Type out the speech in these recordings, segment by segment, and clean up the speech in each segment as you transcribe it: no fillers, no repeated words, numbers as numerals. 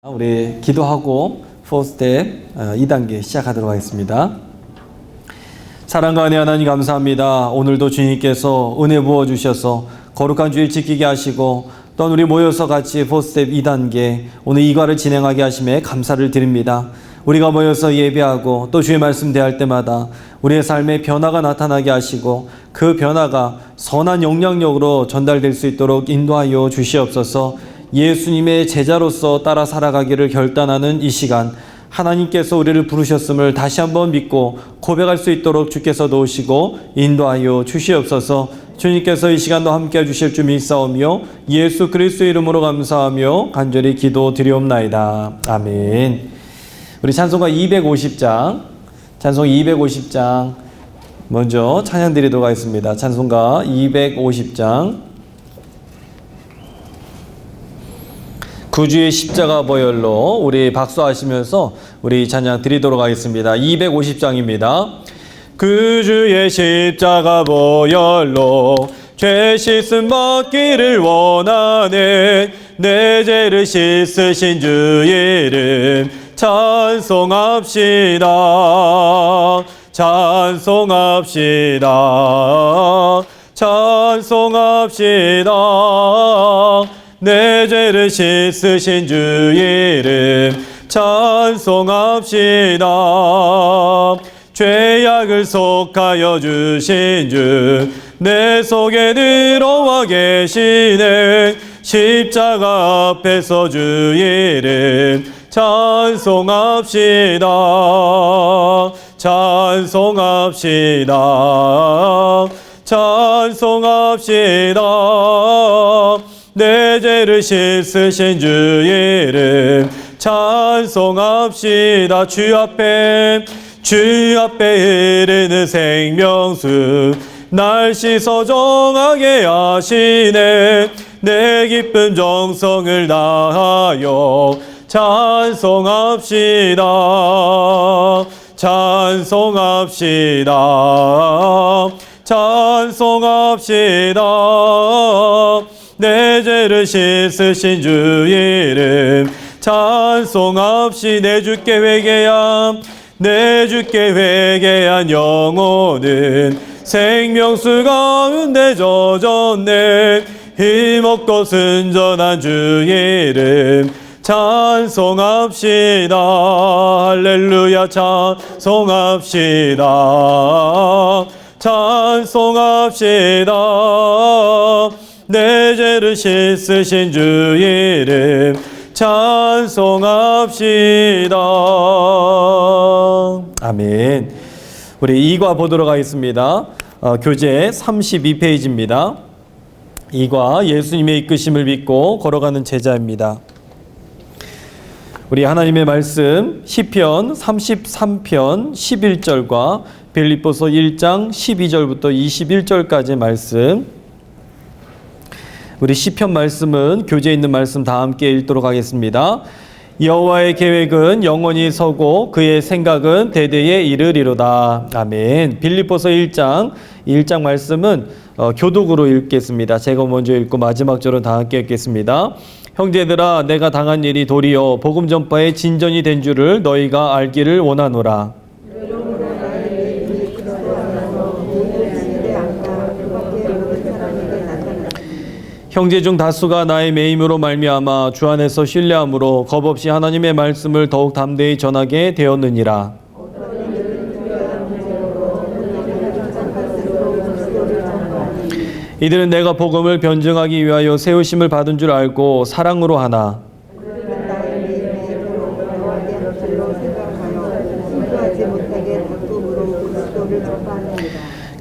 우리 기도하고 4스텝 2단계 시작하도록 하겠습니다. 사랑과 은혜 하나님 감사합니다. 오늘도 주님께서 은혜 부어주셔서 거룩한 주일 지키게 하시고 또 우리 모여서 같이 4스텝 2단계 오늘 이과를 진행하게 하심에 감사를 드립니다. 우리가 모여서 예배하고 또 주의 말씀 대할 때마다 우리의 삶에 변화가 나타나게 하시고 그 변화가 선한 영향력으로 전달될 수 있도록 인도하여 주시옵소서. 예수님의 제자로서 따라 살아가기를 결단하는 이 시간, 하나님께서 우리를 부르셨음을 다시 한번 믿고 고백할 수 있도록 주께서 도우시고 인도하여 주시옵소서. 주님께서 이 시간도 함께 해주실 줄 믿사오며 예수 그리스도의 이름으로 감사하며 간절히 기도드리옵나이다. 아멘. 우리 찬송가 250장, 찬송 250장 먼저 찬양 드리도록 하겠습니다. 찬송가 250장, 구주의 십자가 보혈로 우리 박수하시면서 우리 찬양 드리도록 하겠습니다. 250장입니다. 구주의 십자가 보혈로 죄 씻음 받기를 원하네. 내 죄를 씻으신 주 이름 찬송합시다. 찬송합시다. 찬송합시다. 내 죄를 씻으신 주 이름 찬송합시다. 죄악을 속하여 주신 주 내 속에 들어와 계시네. 십자가 앞에서 주 이름 찬송합시다. 찬송합시다. 찬송합시다. 내 죄를 씻으신 주 이름 찬송합시다. 주 앞에 흐르는 생명수 날 씻어 정하게 하시네. 내 기쁨 정성을 다하여 찬송합시다. 찬송합시다. 찬송합시다. 내 죄를 씻으신 주 이름 찬송합시. 내 주께 회개함, 내 주께 회개한 영혼은 생명수 가운데 젖었네. 힘없고 순전한 주 이름 찬송합시다. 할렐루야. 찬송합시다. 찬송합시다. 내 죄를 씻으신 주 이름 찬송합시다. 아멘. 우리 이과 보도록 하겠습니다. 교재 32페이지입니다. 이과 예수님의 이끄심을 믿고 걸어가는 제자입니다. 우리 하나님의 말씀 시편 33편 11절과 빌립보서 1장 12절부터 21절까지의 말씀, 우리 시편 말씀은 교재에 있는 말씀 다 함께 읽도록 하겠습니다. 여호와의 계획은 영원히 서고 그의 생각은 대대에 이르리로다. 아멘. 빌립보서 1장 말씀은 교독으로 읽겠습니다. 제가 먼저 읽고 마지막 절은 다 함께 읽겠습니다. 형제들아, 내가 당한 일이 도리어 복음 전파의 진전이 된 줄을 너희가 알기를 원하노라. 형제 중 다수가 나의 매임으로 말미암아 주 안에서 신뢰함으로 겁없이 하나님의 말씀을 더욱 담대히 전하게 되었느니라. 이들은 내가 복음을 변증하기 위하여 세우심을 받은 줄 알고 사랑으로 하나.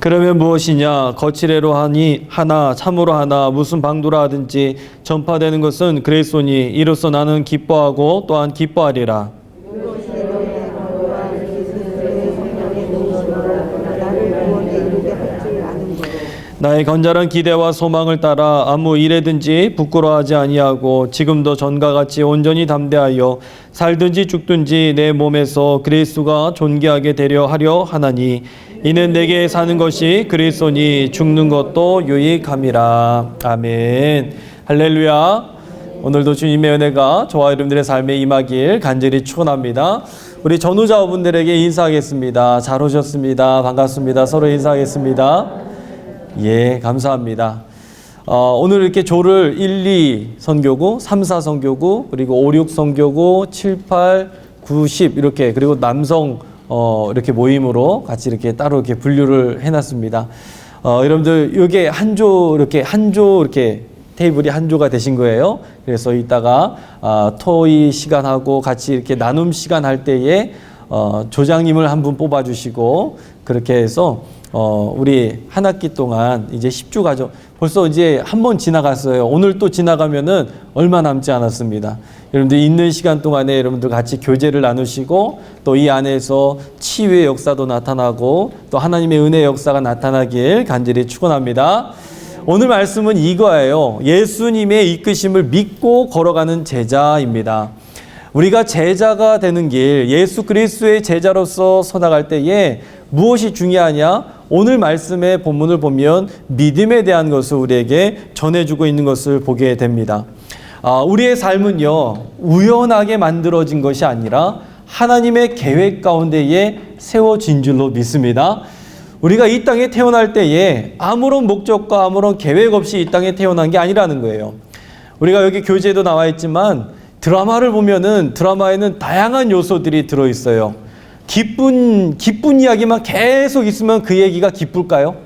그러면 무엇이냐? 거칠애로 하나 참으로 하나 무슨 방도라 하든지 전파되는 것은 그리스도니 이로써 나는 기뻐하고 또한 기뻐하리라. 나의 건전한 기대와 소망을 따라 아무 일에든지 부끄러워하지 아니하고 지금도 전과 같이 온전히 담대하여 살든지 죽든지 내 몸에서 그리스도가 존귀하게 되려 하려 하나니 이는 내게 사는 것이 그리스도니 죽는 것도 유익함이라. 아멘. 할렐루야. 오늘도 주님의 은혜가 저와 여러분들의 삶에 임하길 간절히 축원합니다. 우리 전우자분들에게 인사하겠습니다. 잘 오셨습니다. 반갑습니다. 서로 인사하겠습니다. 예, 감사합니다. 오늘 이렇게 조를 1, 2 선교구, 3, 4 선교구, 그리고 5, 6 선교구, 7, 8, 9, 10 이렇게, 그리고 남성 이렇게 모임으로 같이 이렇게 따로 이렇게 분류를 해놨습니다. 여러분들 이게 한 조 이렇게 테이블이 한 조가 되신 거예요. 그래서 이따가 토의 시간하고 같이 이렇게 나눔 시간 할 때에 조장님을 한 분 뽑아주시고 그렇게 해서 우리 한 학기 동안 이제 10주 가정 벌써 이제 한 번 지나갔어요. 오늘 또 지나가면은 얼마 남지 않았습니다. 여러분들 있는 시간 동안에 여러분들 같이 교제를 나누시고 또 이 안에서 치유의 역사도 나타나고 또 하나님의 은혜의 역사가 나타나길 간절히 축원합니다. 오늘 말씀은 이거예요. 예수님의 이끄심을 믿고 걸어가는 제자입니다. 우리가 제자가 되는 길, 예수 그리스도의 제자로서 서나갈 때에 무엇이 중요하냐? 오늘 말씀의 본문을 보면 믿음에 대한 것을 우리에게 전해주고 있는 것을 보게 됩니다. 우리의 삶은요, 우연하게 만들어진 것이 아니라 하나님의 계획 가운데에 세워진 줄로 믿습니다. 우리가 이 땅에 태어날 때에 아무런 목적과 아무런 계획 없이 이 땅에 태어난 게 아니라는 거예요. 우리가 여기 교재에도 나와 있지만 드라마를 보면은 드라마에는 다양한 요소들이 들어있어요. 기쁜 이야기만 계속 있으면 그 얘기가 기쁠까요?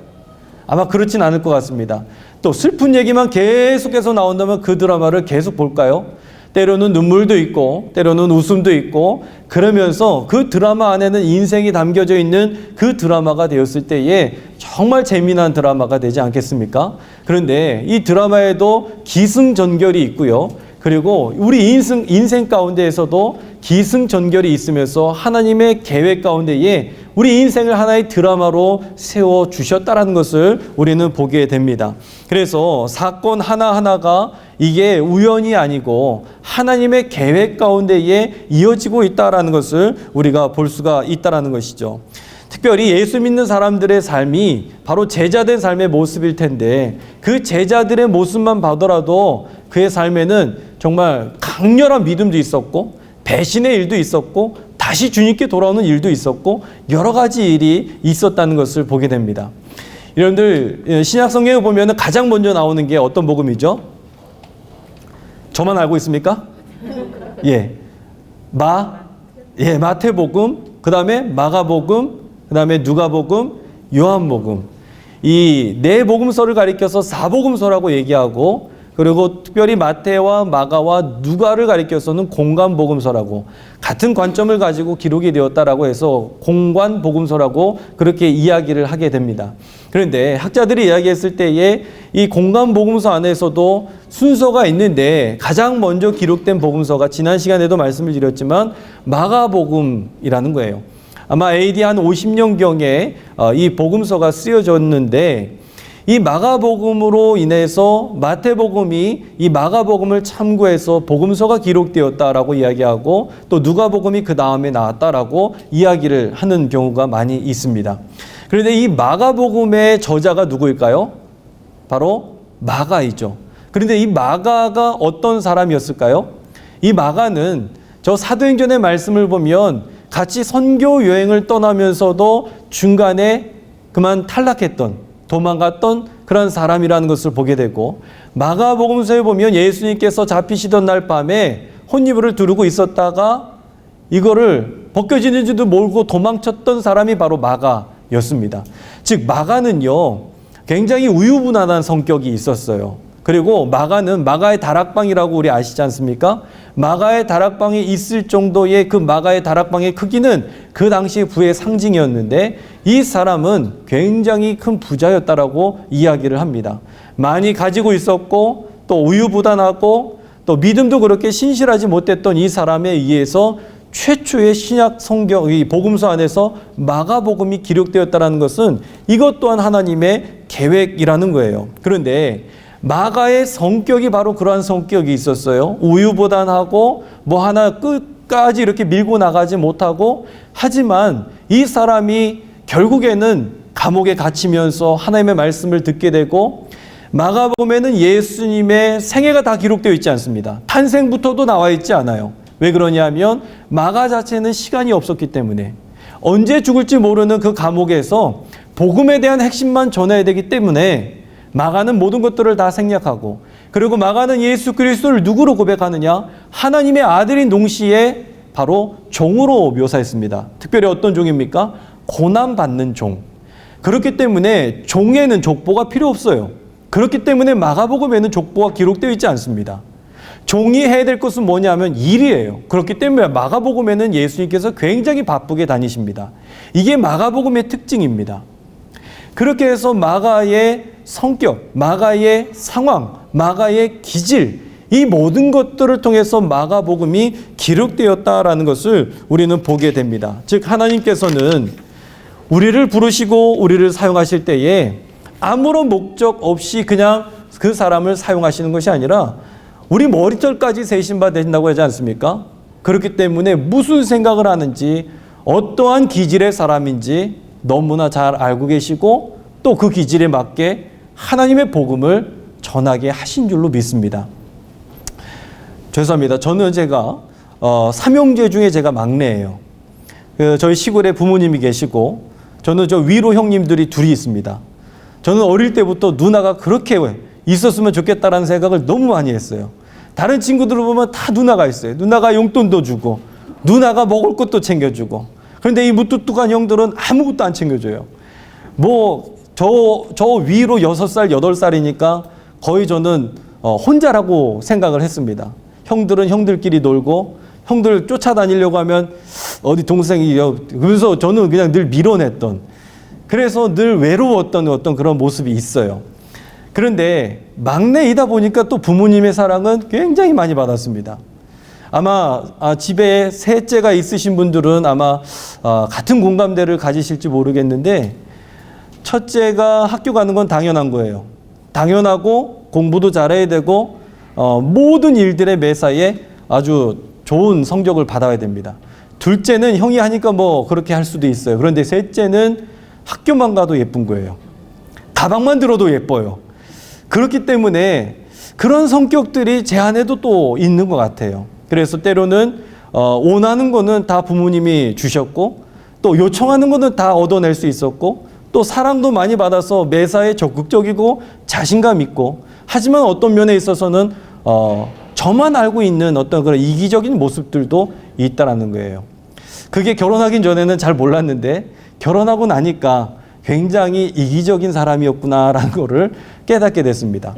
아마 그렇진 않을 것 같습니다. 또 슬픈 얘기만 계속해서 나온다면 그 드라마를 계속 볼까요? 때로는 눈물도 있고 때로는 웃음도 있고 그러면서 그 드라마 안에는 인생이 담겨져 있는 그 드라마가 되었을 때에 정말 재미난 드라마가 되지 않겠습니까? 그런데 이 드라마에도 기승전결이 있고요. 그리고 우리 인생 가운데에서도 기승전결이 있으면서 하나님의 계획 가운데에 우리 인생을 하나의 드라마로 세워주셨다는 것을 우리는 보게 됩니다. 그래서 사건 하나하나가 이게 우연이 아니고 하나님의 계획 가운데에 이어지고 있다는 것을 우리가 볼 수가 있다는 것이죠. 특별히 예수 믿는 사람들의 삶이 바로 제자된 삶의 모습일 텐데 그 제자들의 모습만 보더라도 그의 삶에는 정말 강렬한 믿음도 있었고 배신의 일도 있었고 다시 주님께 돌아오는 일도 있었고 여러 가지 일이 있었다는 것을 보게 됩니다. 여러분들 신약 성경에 보면 가장 먼저 나오는 게 어떤 복음이죠? 저만 알고 있습니까? 마태복음, 그 다음에 마가복음, 그 다음에 누가복음, 요한복음. 이 네 복음서를 가리켜서 사복음서라고 얘기하고 그리고 특별히 마태와 마가와 누가를 가리켜서는 공관복음서라고 같은 관점을 가지고 기록이 되었다라고 해서 공관복음서라고 그렇게 이야기를 하게 됩니다. 그런데 학자들이 이야기했을 때에 이 공관복음서 안에서도 순서가 있는데 가장 먼저 기록된 복음서가 지난 시간에도 말씀을 드렸지만 마가복음이라는 거예요. 아마 AD 한 50년경에 이 복음서가 쓰여졌는데 이 마가복음으로 인해서 마태복음이 이 마가복음을 참고해서 복음서가 기록되었다라고 이야기하고 또 누가복음이 그 다음에 나왔다라고 이야기를 하는 경우가 많이 있습니다. 그런데 이 마가복음의 저자가 누구일까요? 바로 마가이죠. 그런데 이 마가가 어떤 사람이었을까요? 이 마가는 저 사도행전의 말씀을 보면 같이 선교 여행을 떠나면서도 중간에 그만 탈락했던 도망갔던 그런 사람이라는 것을 보게 되고 마가복음서에 보면 예수님께서 잡히시던 날 밤에 혼이불을 두르고 있었다가 이거를 벗겨지는지도 모르고 도망쳤던 사람이 바로 마가였습니다. 즉 마가는요 굉장히 우유부단한 성격이 있었어요. 그리고 마가는 마가의 다락방이라고 우리 아시지 않습니까? 마가의 다락방이 있을 정도의 그 마가의 다락방의 크기는 그 당시 부의 상징이었는데 이 사람은 굉장히 큰 부자였다라고 이야기를 합니다. 많이 가지고 있었고 또 우유부단하고 또 믿음도 그렇게 신실하지 못했던 이 사람에 의해서 최초의 신약 성경, 이 복음서 안에서 마가복음이 기록되었다는 것은 이것 또한 하나님의 계획이라는 거예요. 그런데 마가의 성격이 바로 그러한 성격이 있었어요. 우유부단하고 뭐 하나 끝까지 이렇게 밀고 나가지 못하고 하지만 이 사람이 결국에는 감옥에 갇히면서 하나님의 말씀을 듣게 되고 마가복음에는 예수님의 생애가 다 기록되어 있지 않습니다. 탄생부터도 나와 있지 않아요. 왜 그러냐면 마가 자체는 시간이 없었기 때문에 언제 죽을지 모르는 그 감옥에서 복음에 대한 핵심만 전해야 되기 때문에 마가는 모든 것들을 다 생략하고, 그리고 마가는 예수 그리스도를 누구로 고백하느냐? 하나님의 아들인 동시에 바로 종으로 묘사했습니다. 특별히 어떤 종입니까? 고난받는 종. 그렇기 때문에 종에는 족보가 필요 없어요. 그렇기 때문에 마가복음에는 족보가 기록되어 있지 않습니다. 종이 해야 될 것은 뭐냐면 일이에요. 그렇기 때문에 마가복음에는 예수님께서 굉장히 바쁘게 다니십니다. 이게 마가복음의 특징입니다. 그렇게 해서 마가의 성격, 마가의 상황, 마가의 기질, 이 모든 것들을 통해서 마가복음이 기록되었다라는 것을 우리는 보게 됩니다. 즉 하나님께서는 우리를 부르시고 우리를 사용하실 때에 아무런 목적 없이 그냥 그 사람을 사용하시는 것이 아니라 우리 머리털까지 세신 바 되신다고 하지 않습니까? 그렇기 때문에 무슨 생각을 하는지, 어떠한 기질의 사람인지 너무나 잘 알고 계시고 또 그 기질에 맞게 하나님의 복음을 전하게 하신 줄로 믿습니다. 죄송합니다. 저는 제가 삼형제 중에 제가 막내예요. 저희 시골에 부모님이 계시고 저는 저 위로 형님들이 둘이 있습니다. 저는 어릴 때부터 누나가 그렇게 있었으면 좋겠다라는 생각을 너무 많이 했어요. 다른 친구들을 보면 다 누나가 있어요. 누나가 용돈도 주고 누나가 먹을 것도 챙겨주고. 그런데 이 무뚝뚝한 형들은 아무것도 안 챙겨줘요. 저 위로 6살, 8살이니까 거의 저는 혼자라고 생각을 했습니다. 형들은 형들끼리 놀고 형들 쫓아다니려고 하면 어디 동생이, 그래서 저는 그냥 늘 밀어냈던, 그래서 늘 외로웠던 어떤 그런 모습이 있어요. 그런데 막내이다 보니까 또 부모님의 사랑은 굉장히 많이 받았습니다. 아마 집에 셋째가 있으신 분들은 아마 같은 공감대를 가지실지 모르겠는데, 첫째가 학교 가는 건 당연한 거예요. 당연하고 공부도 잘해야 되고 모든 일들의 매사에 아주 좋은 성적을 받아야 됩니다. 둘째는 형이 하니까 뭐 그렇게 할 수도 있어요. 그런데 셋째는 학교만 가도 예쁜 거예요. 가방만 들어도 예뻐요. 그렇기 때문에 그런 성격들이 제 안에도 또 있는 것 같아요. 그래서 때로는 원하는 거는 다 부모님이 주셨고 또 요청하는 거는 다 얻어낼 수 있었고 또 사랑도 많이 받아서 매사에 적극적이고 자신감 있고, 하지만 어떤 면에 있어서는 저만 알고 있는 어떤 그런 이기적인 모습들도 있다라는 거예요. 그게 결혼하기 전에는 잘 몰랐는데 결혼하고 나니까 굉장히 이기적인 사람이었구나라는 거를 깨닫게 됐습니다.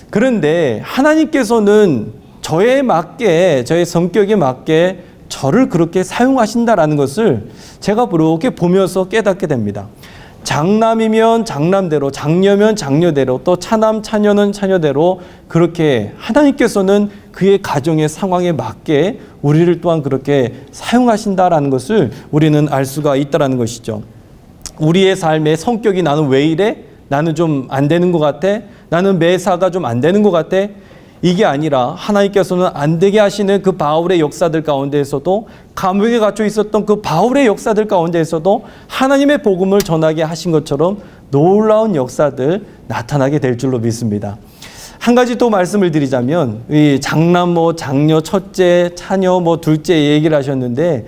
그런데 하나님께서는 저에 맞게, 저의 성격에 맞게 저를 그렇게 사용하신다라는 것을 제가 그렇게 보면서 깨닫게 됩니다. 장남이면 장남대로, 장녀면 장녀대로, 또 차남, 차녀는 차녀대로 그렇게 하나님께서는 그의 가정의 상황에 맞게 우리를 또한 그렇게 사용하신다라는 것을 우리는 알 수가 있다는 것이죠. 우리의 삶의 성격이 나는 왜 이래? 나는 좀 안 되는 것 같아? 나는 매사가 좀 안 되는 것 같아? 이게 아니라 하나님께서는 안 되게 하시는 그 바울의 역사들 가운데에서도, 감옥에 갇혀 있었던 그 바울의 역사들 가운데에서도 하나님의 복음을 전하게 하신 것처럼 놀라운 역사들 나타나게 될 줄로 믿습니다. 한 가지 또 말씀을 드리자면, 이 장남, 장녀, 첫째, 차녀, 둘째 얘기를 했는데,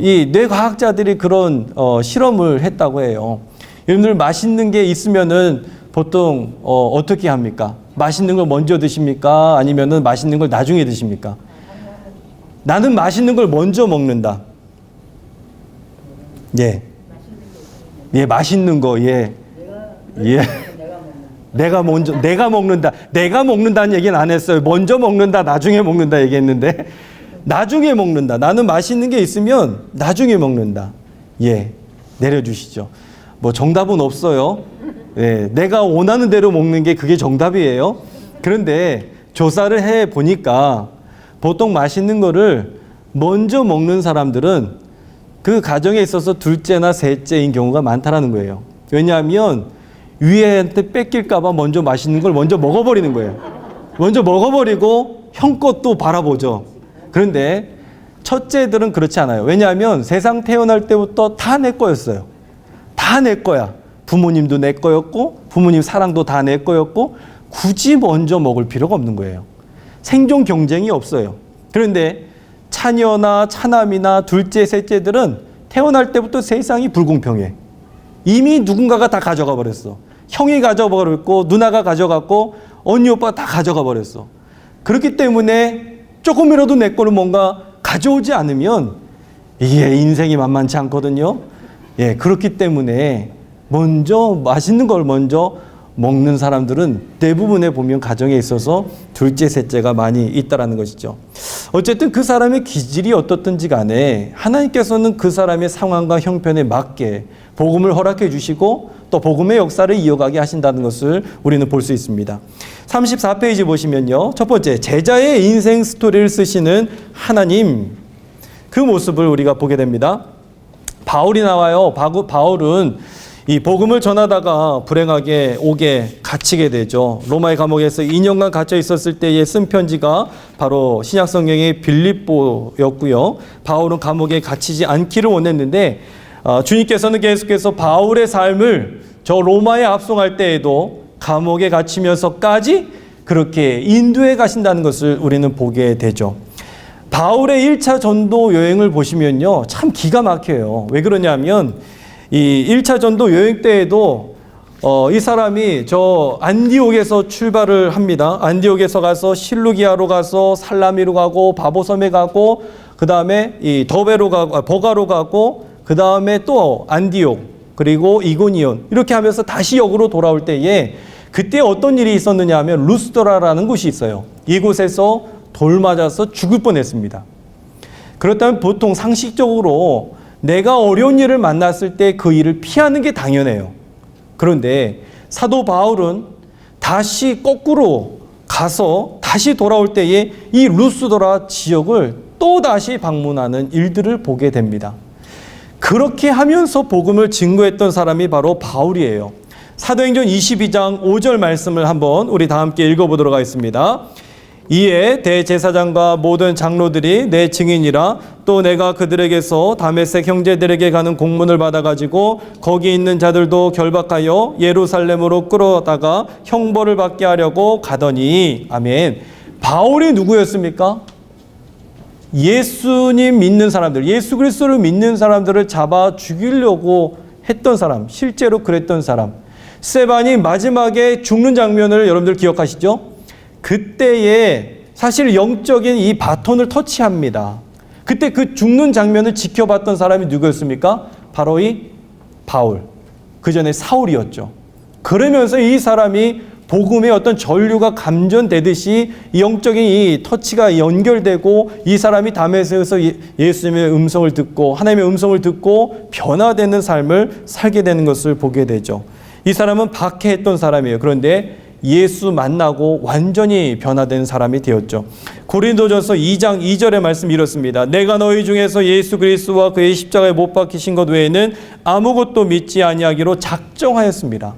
이 뇌과학자들이 그런 실험을 했다고 해요. 여러분들 맛있는 게 있으면은 보통 어떻게 합니까? 맛있는 걸 먼저 드십니까? 아니면은 맛있는 걸 나중에 드십니까? 나는 맛있는 걸 먼저 먹는다. 예. 예, 맛있는 거, 예. 예. 내가 먹는다. 내가 먹는다는 얘기는 안 했어요. 먼저 먹는다, 나중에 먹는다 얘기했는데, 나중에 먹는다. 나는 맛있는 게 있으면 나중에 먹는다. 예. 내려주시죠. 정답은 없어요. 예, 내가 원하는 대로 먹는 게 그게 정답이에요. 그런데 조사를 해 보니까 보통 맛있는 거를 먼저 먹는 사람들은 그 가정에 있어서 둘째나 셋째인 경우가 많다라는 거예요. 왜냐하면 위에한테 뺏길까 봐 먼저 맛있는 걸 먼저 먹어버리는 거예요. 먼저 먹어버리고 형 것도 바라보죠. 그런데 첫째들은 그렇지 않아요. 왜냐하면 세상 태어날 때부터 다 내 거였어요. 다 내 거야. 부모님도 내 거였고 부모님 사랑도 다 내 거였고 굳이 먼저 먹을 필요가 없는 거예요. 생존 경쟁이 없어요. 그런데 차녀나 차남이나 둘째, 셋째들은 태어날 때부터 세상이 불공평해. 이미 누군가가 다 가져가 버렸어. 형이 가져가 버렸고 누나가 가져갔고 언니 오빠가 다 가져가 버렸어. 그렇기 때문에 조금이라도 내 거를 뭔가 가져오지 않으면 이게 인생이 만만치 않거든요. 예, 그렇기 때문에 먼저 맛있는 걸 먼저 먹는 사람들은 대부분에 보면 가정에 있어서 둘째, 셋째가 많이 있다라는 것이죠. 어쨌든 그 사람의 기질이 어떻든지 간에 하나님께서는 그 사람의 상황과 형편에 맞게 복음을 허락해 주시고 또 복음의 역사를 이어가게 하신다는 것을 우리는 볼 수 있습니다. 34페이지 보시면요. 첫 번째, 제자의 인생 스토리를 쓰시는 하나님, 그 모습을 우리가 보게 됩니다. 바울이 나와요. 바울은 이 복음을 전하다가 불행하게 옥에 갇히게 되죠. 로마의 감옥에서 2년간 갇혀 있었을 때에 쓴 편지가 바로 신약 성경의 빌립보였고요. 바울은 감옥에 갇히지 않기를 원했는데 주님께서는 계속해서 바울의 삶을 저 로마에 압송할 때에도 감옥에 갇히면서까지 그렇게 인도해 가신다는 것을 우리는 보게 되죠. 바울의 1차 전도 여행을 보시면요, 참 기가 막혀요. 왜 그러냐면 이 1차 전도 여행 때에도 이 사람이 저 안디옥에서 출발을 합니다. 안디옥에서 가서 실루기아로 가서 살라미로 가고 바보섬에 가고 그 다음에 이 더베로 가고 버가로 가고 그 다음에 또 안디옥 그리고 이고니온 이렇게 하면서 다시 역으로 돌아올 때에 그때 어떤 일이 있었느냐 하면 루스드라라는 곳이 있어요. 이곳에서 돌 맞아서 죽을 뻔했습니다. 그렇다면 보통 상식적으로 내가 어려운 일을 만났을 때 그 일을 피하는 게 당연해요. 그런데 사도 바울은 다시 거꾸로 가서 다시 돌아올 때에 이 루스드라 지역을 또 다시 방문하는 일들을 보게 됩니다. 그렇게 하면서 복음을 증거했던 사람이 바로 바울이에요. 사도행전 22장 5절 말씀을 한번 우리 다 함께 읽어보도록 하겠습니다. 이에 대제사장과 모든 장로들이 내 증인이라 또 내가 그들에게서 다메섹 형제들에게 가는 공문을 받아가지고 거기 있는 자들도 결박하여 예루살렘으로 끌어다가 형벌을 받게 하려고 가더니 아멘. 바울이 누구였습니까? 예수님 믿는 사람들, 예수 그리스도를 믿는 사람들을 잡아 죽이려고 했던 사람, 실제로 그랬던 사람. 스데반이 마지막에 죽는 장면을 여러분들 기억하시죠? 그때에 사실 영적인 이 바톤을 터치합니다. 그때 그 죽는 장면을 지켜봤던 사람이 누구였습니까? 바로 이 바울. 그 전에 사울이었죠. 그러면서 이 사람이 복음의 어떤 전류가 감전되듯이 영적인 이 터치가 연결되고 이 사람이 다메섹에서 예수님의 음성을 듣고 하나님의 음성을 듣고 변화되는 삶을 살게 되는 것을 보게 되죠. 이 사람은 박해했던 사람이에요. 그런데 예수 만나고 완전히 변화된 사람이 되었죠. 고린도전서 2장 2절의 말씀이 이렇습니다. 내가 너희 중에서 예수 그리스도와 그의 십자가에 못 박히신 것 외에는 아무것도 믿지 아니하기로 작정하였습니다.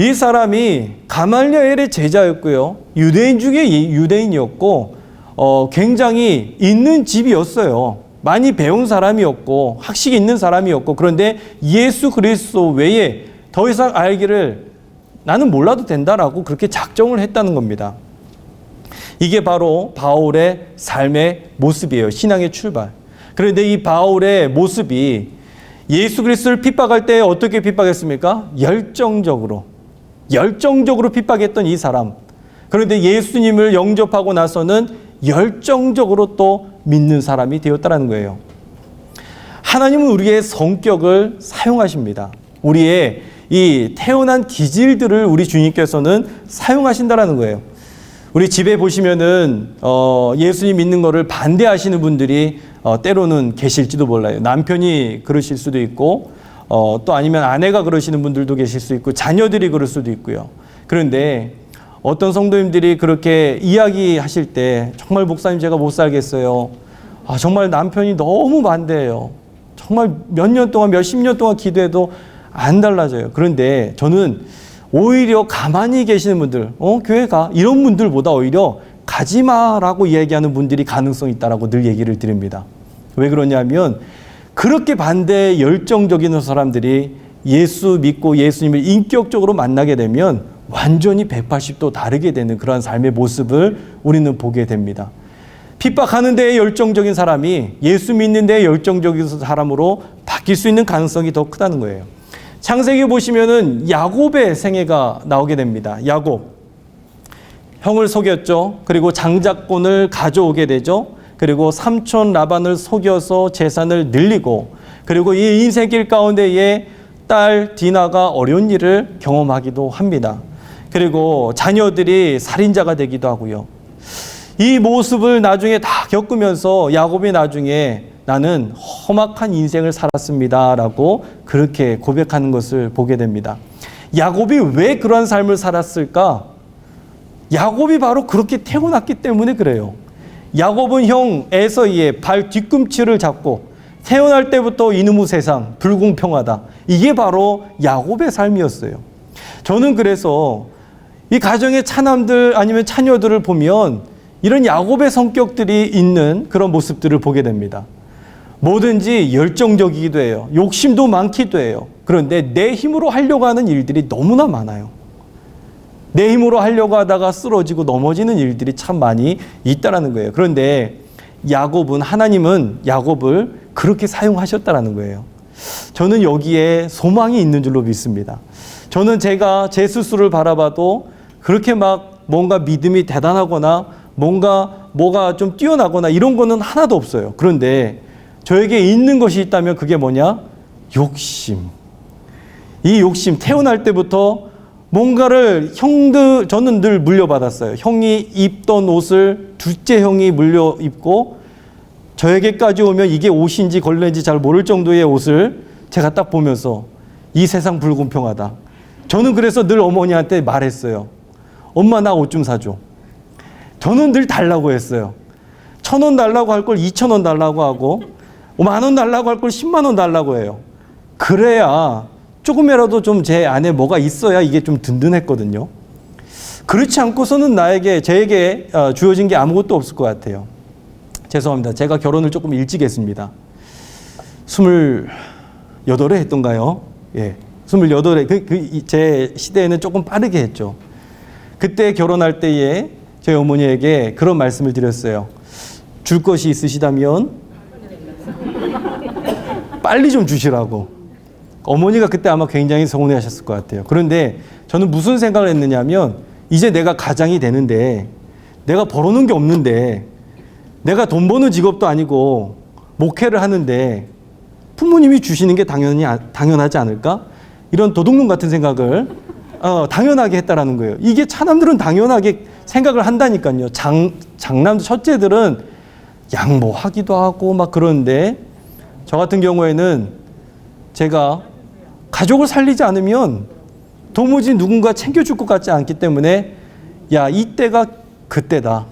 이 사람이 가말리엘의 제자였고요. 유대인 중에 유대인이었고 굉장히 있는 집이었어요. 많이 배운 사람이었고 학식이 있는 사람이었고 그런데 예수 그리스도 외에 더 이상 알기를 나는 몰라도 된다라고 그렇게 작정을 했다는 겁니다. 이게 바로 바울의 삶의 모습이에요. 신앙의 출발. 그런데 이 바울의 모습이 예수 그리스도를 핍박할 때 어떻게 핍박했습니까? 열정적으로 핍박했던 이 사람. 그런데 예수님을 영접하고 나서는 열정적으로 또 믿는 사람이 되었다는 거예요. 하나님은 우리의 성격을 사용하십니다. 우리의 이 태어난 기질들을 우리 주님께서는 사용하신다라는 거예요. 우리 집에 보시면은 예수님 믿는 거를 반대하시는 분들이 때로는 계실지도 몰라요. 남편이 그러실 수도 있고 또 아니면 아내가 그러시는 분들도 계실 수 있고 자녀들이 그럴 수도 있고요. 그런데 어떤 성도님들이 그렇게 이야기하실 때 정말 목사님 제가 못 살겠어요. 정말 남편이 너무 반대해요. 정말 몇 년 동안 몇십 년 동안 기도해도 안 달라져요. 그런데 저는 오히려 가만히 계시는 분들, 교회 가 이런 분들보다 오히려 가지 마라고 이야기하는 분들이 가능성이 있다라고 늘 얘기를 드립니다. 왜 그러냐면 그렇게 반대에 열정적인 사람들이 예수 믿고 예수님을 인격적으로 만나게 되면 완전히 180도 다르게 되는 그러한 삶의 모습을 우리는 보게 됩니다. 핍박하는 데에 열정적인 사람이 예수 믿는 데에 열정적인 사람으로 바뀔 수 있는 가능성이 더 크다는 거예요. 창세기 보시면은 야곱의 생애가 나오게 됩니다. 야곱. 형을 속였죠. 그리고 장자권을 가져오게 되죠. 그리고 삼촌 라반을 속여서 재산을 늘리고, 그리고 이 인생길 가운데에 딸 디나가 어려운 일을 경험하기도 합니다. 그리고 자녀들이 살인자가 되기도 하고요. 이 모습을 나중에 다 겪으면서 야곱이 나중에 나는 험악한 인생을 살았습니다 라고 그렇게 고백하는 것을 보게 됩니다. 야곱이 왜 그러한 삶을 살았을까? 야곱이 바로 그렇게 태어났기 때문에 그래요. 야곱은 형 에서의 발 뒤꿈치를 잡고 태어날 때부터 이놈의 세상 불공평하다. 이게 바로 야곱의 삶이었어요. 저는 그래서 이 가정의 차남들 아니면 자녀들을 보면 이런 야곱의 성격들이 있는 그런 모습들을 보게 됩니다. 뭐든지 열정적이기도 해요. 욕심도 많기도 해요. 그런데 내 힘으로 하려고 하는 일들이 너무나 많아요. 내 힘으로 하려고 하다가 쓰러지고 넘어지는 일들이 참 많이 있다라는 거예요. 그런데 하나님은 야곱을 그렇게 사용하셨다라는 거예요. 저는 여기에 소망이 있는 줄로 믿습니다. 저는 제가 제 스스로를 바라봐도 그렇게 막 뭔가 믿음이 대단하거나 뭐가 좀 뛰어나거나 이런 거는 하나도 없어요. 그런데 저에게 있는 것이 있다면 그게 뭐냐? 욕심. 이 욕심, 태어날 때부터 뭔가를 저는 늘 물려받았어요. 형이 입던 옷을 둘째 형이 물려 입고 저에게까지 오면 이게 옷인지 걸레인지 잘 모를 정도의 옷을 제가 딱 보면서 이 세상 불공평하다. 저는 그래서 늘 어머니한테 말했어요. 엄마 나 옷 좀 사줘. 저는 늘 달라고 했어요. 1,000원 달라고 할 걸 2,000원 달라고 하고 10,000원 달라고 할 걸 10만 원 달라고 해요. 그래야 조금이라도 좀 제 안에 뭐가 있어야 이게 좀 든든했거든요. 그렇지 않고서는 제게 주어진 게 아무것도 없을 것 같아요. 죄송합니다. 제가 결혼을 조금 일찍 했습니다. 28에 했던가요? 예. 28에, 제 시대에는 조금 빠르게 했죠. 그때 결혼할 때에 저희 어머니에게 그런 말씀을 드렸어요. 줄 것이 있으시다면 빨리 좀 주시라고. 어머니가 그때 아마 굉장히 서운해 하셨을 것 같아요. 그런데 저는 무슨 생각을 했느냐면 이제 내가 가장이 되는데 내가 벌어놓은 게 없는데 내가 돈 버는 직업도 아니고 목회를 하는데 부모님이 주시는 게 당연하지 않을까? 이런 도둑놈 같은 생각을 당연하게 했다라는 거예요. 이게 차남들은 당연하게 생각을 한다니까요. 장남 첫째들은 양보하기도 하고 막 그러는데 저 같은 경우에는 제가 가족을 살리지 않으면 도무지 누군가 챙겨줄 것 같지 않기 때문에 야, 이때가 그때다.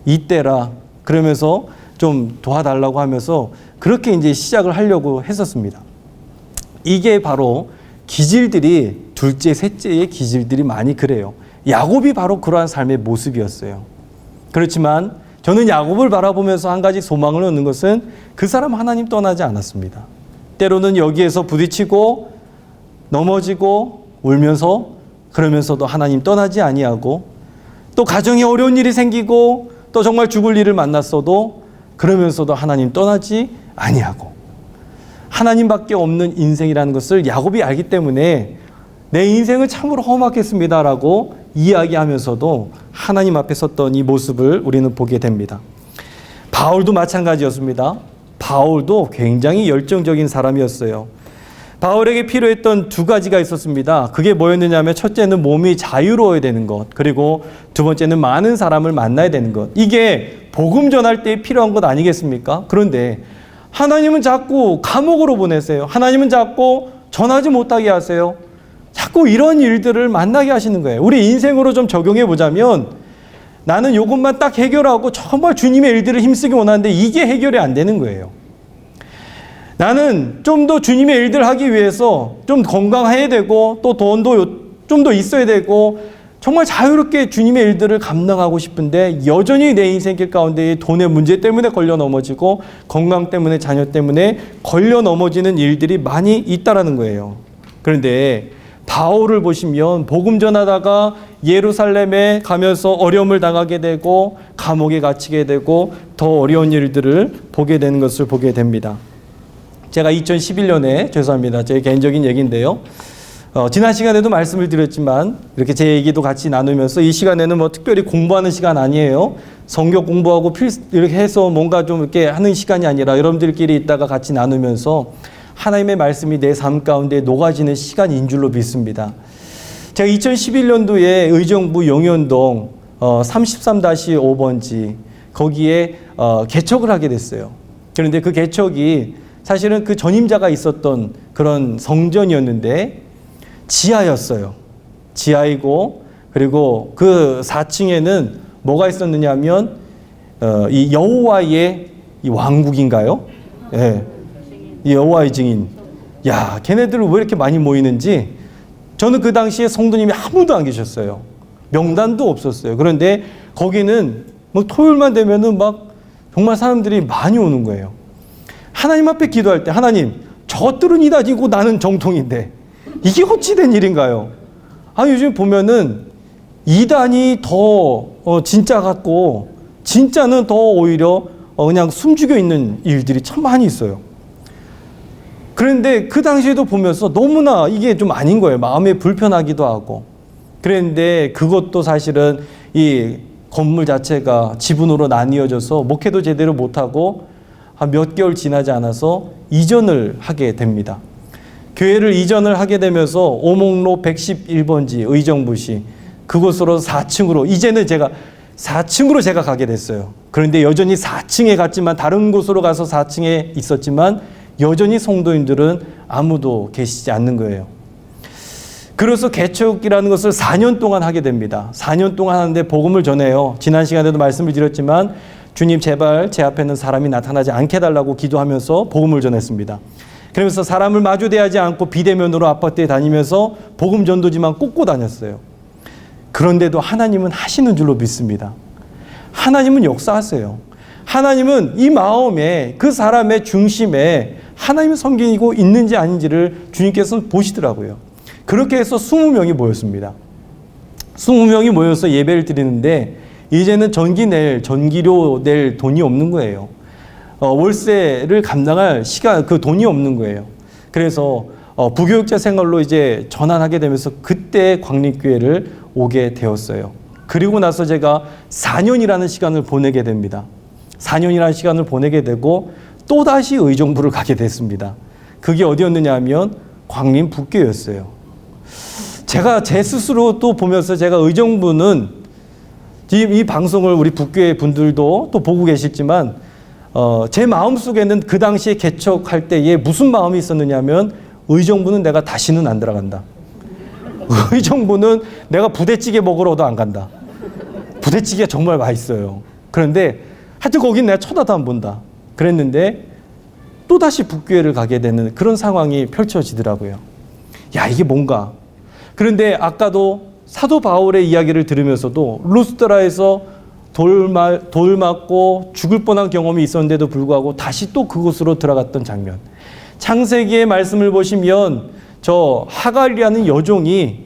이때라. 그러면서 좀 도와달라고 하면서 그렇게 이제 시작을 하려고 했었습니다. 이게 바로 기질들이 둘째, 셋째의 기질들이 많이 그래요. 야곱이 바로 그러한 삶의 모습이었어요. 그렇지만 저는 야곱을 바라보면서 한 가지 소망을 얻는 것은 그 사람 하나님 떠나지 않았습니다. 때로는 여기에서 부딪히고 넘어지고 울면서 그러면서도 하나님 떠나지 아니하고 또 가정에 어려운 일이 생기고 또 정말 죽을 일을 만났어도 그러면서도 하나님 떠나지 아니하고 하나님밖에 없는 인생이라는 것을 야곱이 알기 때문에 내 인생은 참으로 험악했습니다라고 이야기하면서도 하나님 앞에 섰던 이 모습을 우리는 보게 됩니다. 바울도 마찬가지였습니다. 바울도 굉장히 열정적인 사람이었어요. 바울에게 필요했던 두 가지가 있었습니다. 그게 뭐였느냐 하면 첫째는 몸이 자유로워야 되는 것, 그리고 두 번째는 많은 사람을 만나야 되는 것. 이게 복음 전할 때 필요한 것 아니겠습니까? 그런데 하나님은 자꾸 감옥으로 보내세요. 하나님은 자꾸 전하지 못하게 하세요. 자꾸 이런 일들을 만나게 하시는 거예요. 우리 인생으로 좀 적용해 보자면 나는 이것만 딱 해결하고 정말 주님의 일들을 힘쓰기 원하는데 이게 해결이 안 되는 거예요. 나는 좀 더 주님의 일들을 하기 위해서 좀 건강해야 되고 또 돈도 좀 더 있어야 되고 정말 자유롭게 주님의 일들을 감당하고 싶은데 여전히 내 인생길 가운데 돈의 문제 때문에 걸려 넘어지고 건강 때문에 자녀 때문에 걸려 넘어지는 일들이 많이 있다라는 거예요. 그런데 바울을 보시면 복음 전하다가 예루살렘에 가면서 어려움을 당하게 되고 감옥에 갇히게 되고 더 어려운 일들을 보게 되는 것을 보게 됩니다. 제가 2011년에 죄송합니다. 제 개인적인 얘기인데요. 지난 시간에도 말씀을 드렸지만 이렇게 제 얘기도 같이 나누면서 이 시간에는 뭐 특별히 공부하는 시간 아니에요. 성경 공부하고 이렇게 해서 뭔가 좀 이렇게 하는 시간이 아니라 여러분들끼리 있다가 같이 나누면서 하나님의 말씀이 내 삶 가운데 녹아지는 시간인 줄로 믿습니다. 제가 2011년도에 의정부 용현동 33-5번지 거기에 개척을 하게 됐어요. 그런데 그 개척이 사실은 그 전임자가 있었던 그런 성전이었는데 지하였어요. 지하이고 그리고 그 4층에는 뭐가 있었느냐 하면 이 여호와의 이 왕국인가요? 예. 이 여호와의 증인. 야, 걔네들 왜 이렇게 많이 모이는지 저는 그 당시에 성도님이 아무도 안 계셨어요. 명단도 없었어요. 그런데 거기는 뭐 토요일만 되면은 막 정말 사람들이 많이 오는 거예요. 하나님 앞에 기도할 때 하나님 저것들은 이단이고 나는 정통인데 이게 어찌 된 일인가요? 요즘 보면은 이단이 더 진짜 같고 진짜는 더 오히려 그냥 숨죽여 있는 일들이 참 많이 있어요. 그런데 그 당시에도 보면서 너무나 이게 좀 아닌 거예요. 마음에 불편하기도 하고. 그런데 그것도 사실은 이 건물 자체가 지분으로 나뉘어져서 목회도 제대로 못하고 한 몇 개월 지나지 않아서 이전을 하게 됩니다. 교회를 이전을 하게 되면서 오목로 111번지 의정부시 그곳으로 4층으로 이제는 제가 4층으로 제가 가게 됐어요. 그런데 여전히 4층에 갔지만 다른 곳으로 가서 4층에 있었지만 여전히 성도님들은 아무도 계시지 않는 거예요. 그래서 개척이라는 것을 4년 동안 하게 됩니다. 4년 동안 하는데 복음을 전해요. 지난 시간에도 말씀을 드렸지만 주님 제발 제 앞에는 사람이 나타나지 않게 해달라고 기도하면서 복음을 전했습니다. 그러면서 사람을 마주대하지 않고 비대면으로 아파트에 다니면서 복음 전도지만 꽂고 다녔어요. 그런데도 하나님은 하시는 줄로 믿습니다. 하나님은 역사하세요. 하나님은 이 마음에 그 사람의 중심에 하나님의 성경이고 있는지 아닌지를 주님께서는 보시더라고요. 그렇게 해서 20명이 모였습니다. 20명이 모여서 예배를 드리는데 이제는 전기료 낼 돈이 없는 거예요. 월세를 감당할 그 돈이 없는 거예요. 그래서 부교육자 생활로 이제 전환하게 되면서 그때 광림교회를 오게 되었어요. 그리고 나서 제가 4년이라는 시간을 보내게 됩니다. 4년이라는 시간을 보내게 되고 또다시 의정부를 가게 됐습니다. 그게 어디였느냐 하면 광림 북교였어요. 제가 제 스스로 또 보면서 제가 의정부는 이 방송을 우리 북교회 분들도 또 보고 계시지만 제 마음속에는 그 당시에 개척할 때에 무슨 마음이 있었느냐 하면 의정부는 내가 다시는 안 들어간다. 의정부는 내가 부대찌개 먹으러도 안 간다. 부대찌개가 정말 맛있어요. 그런데 하여튼 거긴 내가 쳐다도 안 본다. 그랬는데 또다시 북교회를 가게 되는 그런 상황이 펼쳐지더라고요. 야, 이게 뭔가. 그런데 아까도 사도 바울의 이야기를 들으면서도 루스드라에서 돌 맞고 죽을 뻔한 경험이 있었는데도 불구하고 다시 또 그곳으로 들어갔던 장면. 창세기의 말씀을 보시면 저 하갈이라는 여종이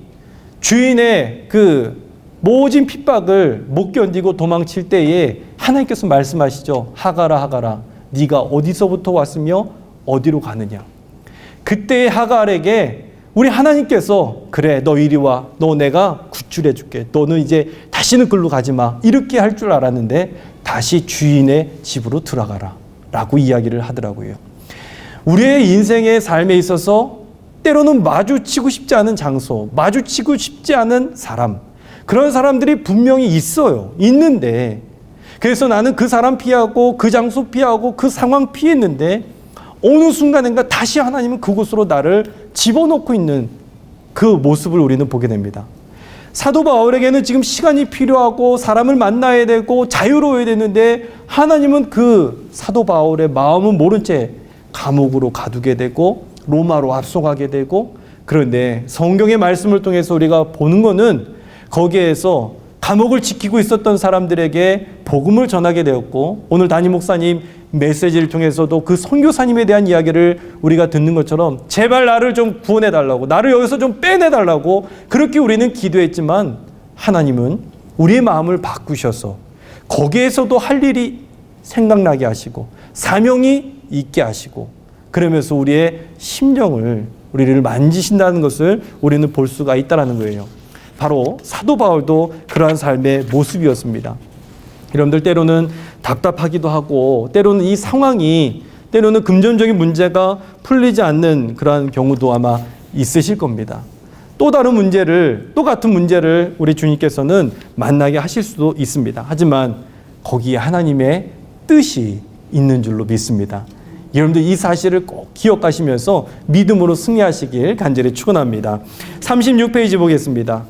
주인의 그 모진 핍박을 못 견디고 도망칠 때에 하나님께서 말씀하시죠. 하갈아 하갈아 네가 어디서부터 왔으며 어디로 가느냐. 그때의 하갈에게 우리 하나님께서 그래 너 이리 와. 너 내가 구출해 줄게. 너는 이제 다시는 글로 가지 마. 이렇게 할 줄 알았는데 다시 주인의 집으로 들어가라 라고 이야기를 하더라고요. 우리의 인생의 삶에 있어서 때로는 마주치고 싶지 않은 장소, 마주치고 싶지 않은 사람, 그런 사람들이 분명히 있어요. 있는데 그래서 나는 그 사람 피하고 그 장소 피하고 그 상황 피했는데 어느 순간인가 다시 하나님은 그곳으로 나를 집어넣고 있는 그 모습을 우리는 보게 됩니다. 사도 바울에게는 지금 시간이 필요하고 사람을 만나야 되고 자유로워야 되는데 하나님은 그 사도 바울의 마음은 모른 채 감옥으로 가두게 되고 로마로 압송하게 되고 그런데 성경의 말씀을 통해서 우리가 보는 것은 거기에서 감옥을 지키고 있었던 사람들에게 복음을 전하게 되었고, 오늘 담임 목사님 메시지를 통해서도 그 선교사님에 대한 이야기를 우리가 듣는 것처럼 제발 나를 좀 구원해 달라고, 나를 여기서 좀 빼내 달라고 그렇게 우리는 기도했지만, 하나님은 우리의 마음을 바꾸셔서 거기에서도 할 일이 생각나게 하시고 사명이 있게 하시고, 그러면서 우리의 심령을, 우리를 만지신다는 것을 우리는 볼 수가 있다는 거예요. 바로 사도 바울도 그러한 삶의 모습이었습니다. 여러분들, 때로는 답답하기도 하고, 때로는 이 상황이, 때로는 금전적인 문제가 풀리지 않는 그러한 경우도 아마 있으실 겁니다. 또 다른 문제를, 또 같은 문제를 우리 주님께서는 만나게 하실 수도 있습니다. 하지만 거기에 하나님의 뜻이 있는 줄로 믿습니다. 여러분들, 이 사실을 꼭 기억하시면서 믿음으로 승리하시길 간절히 축원합니다. 36페이지 보겠습니다.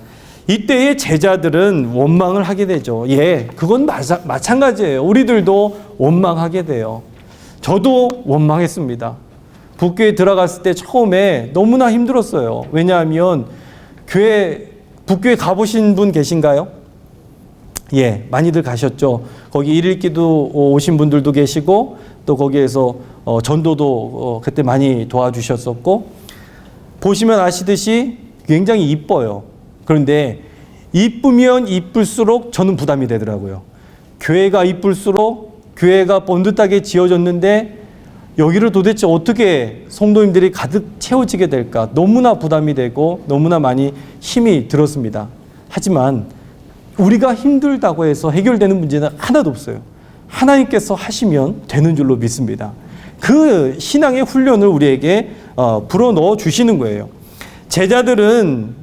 이때의 제자들은 원망을 하게 되죠. 예, 그건 마찬가지예요. 우리들도 원망하게 돼요. 저도 원망했습니다. 북교에 들어갔을 때 처음에 너무나 힘들었어요. 왜냐하면 북교에 가보신 분 계신가요? 예, 많이들 가셨죠. 거기 일일기도 오신 분들도 계시고, 또 거기에서 전도도 그때 많이 도와주셨었고, 보시면 아시듯이 굉장히 이뻐요. 그런데 이쁘면 이쁠수록 저는 부담이 되더라고요. 교회가 이쁠수록, 교회가 번듯하게 지어졌는데 여기를 도대체 어떻게 성도님들이 가득 채워지게 될까, 너무나 부담이 되고 너무나 많이 힘이 들었습니다. 하지만 우리가 힘들다고 해서 해결되는 문제는 하나도 없어요. 하나님께서 하시면 되는 줄로 믿습니다. 그 신앙의 훈련을 우리에게 불어넣어 주시는 거예요. 제자들은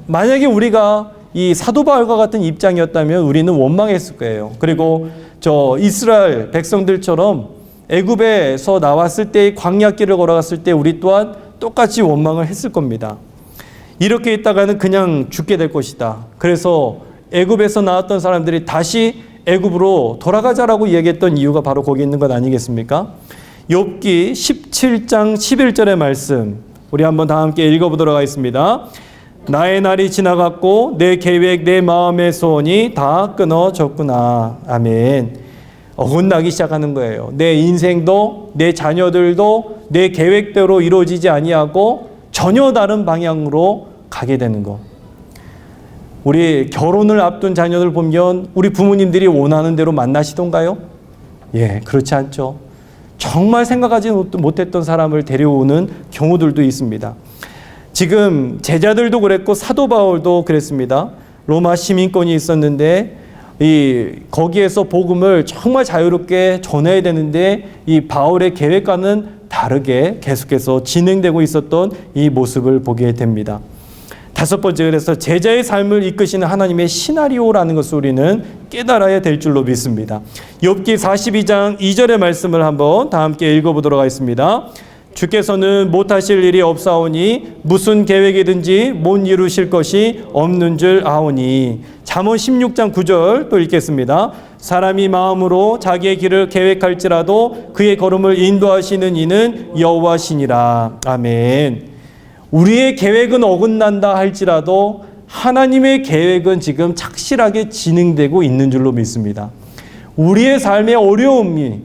만약에 우리가 이 사도 바울과 같은 입장이었다면 우리는 원망했을 거예요. 그리고 저 이스라엘 백성들처럼 애굽에서 나왔을 때, 광야길을 걸어갔을 때 우리 또한 똑같이 원망을 했을 겁니다. 이렇게 있다가는 그냥 죽게 될 것이다. 그래서 애굽에서 나왔던 사람들이 다시 애굽으로 돌아가자라고 얘기했던 이유가 바로 거기 있는 것 아니겠습니까? 욥기 17장 11절의 말씀, 우리 한번 다 함께 읽어보도록 하겠습니다. 나의 날이 지나갔고 내 계획, 내 마음의 소원이 다 끊어졌구나. 아멘. 어긋나기 시작하는 거예요. 내 인생도, 내 자녀들도 내 계획대로 이루어지지 아니하고 전혀 다른 방향으로 가게 되는 것. 우리 결혼을 앞둔 자녀들 보면 우리 부모님들이 원하는 대로 만나시던가요? 예, 그렇지 않죠. 정말 생각하지 못했던 사람을 데려오는 경우들도 있습니다. 지금 제자들도 그랬고 사도 바울도 그랬습니다. 로마 시민권이 있었는데 거기에서 복음을 정말 자유롭게 전해야 되는데 이 바울의 계획과는 다르게 계속해서 진행되고 있었던 이 모습을 보게 됩니다. 다섯 번째, 그래서 제자의 삶을 이끄시는 하나님의 시나리오라는 것을 우리는 깨달아야 될 줄로 믿습니다. 욥기 42장 2절의 말씀을 한번 다 함께 읽어보도록 하겠습니다. 주께서는 못하실 일이 없사오니 무슨 계획이든지 못 이루실 것이 없는 줄 아오니. 잠언 16장 9절 또 읽겠습니다. 사람이 마음으로 자기의 길을 계획할지라도 그의 걸음을 인도하시는 이는 여호와시니라. 아멘. 우리의 계획은 어긋난다 할지라도 하나님의 계획은 지금 착실하게 진행되고 있는 줄로 믿습니다. 우리의 삶의 어려움이,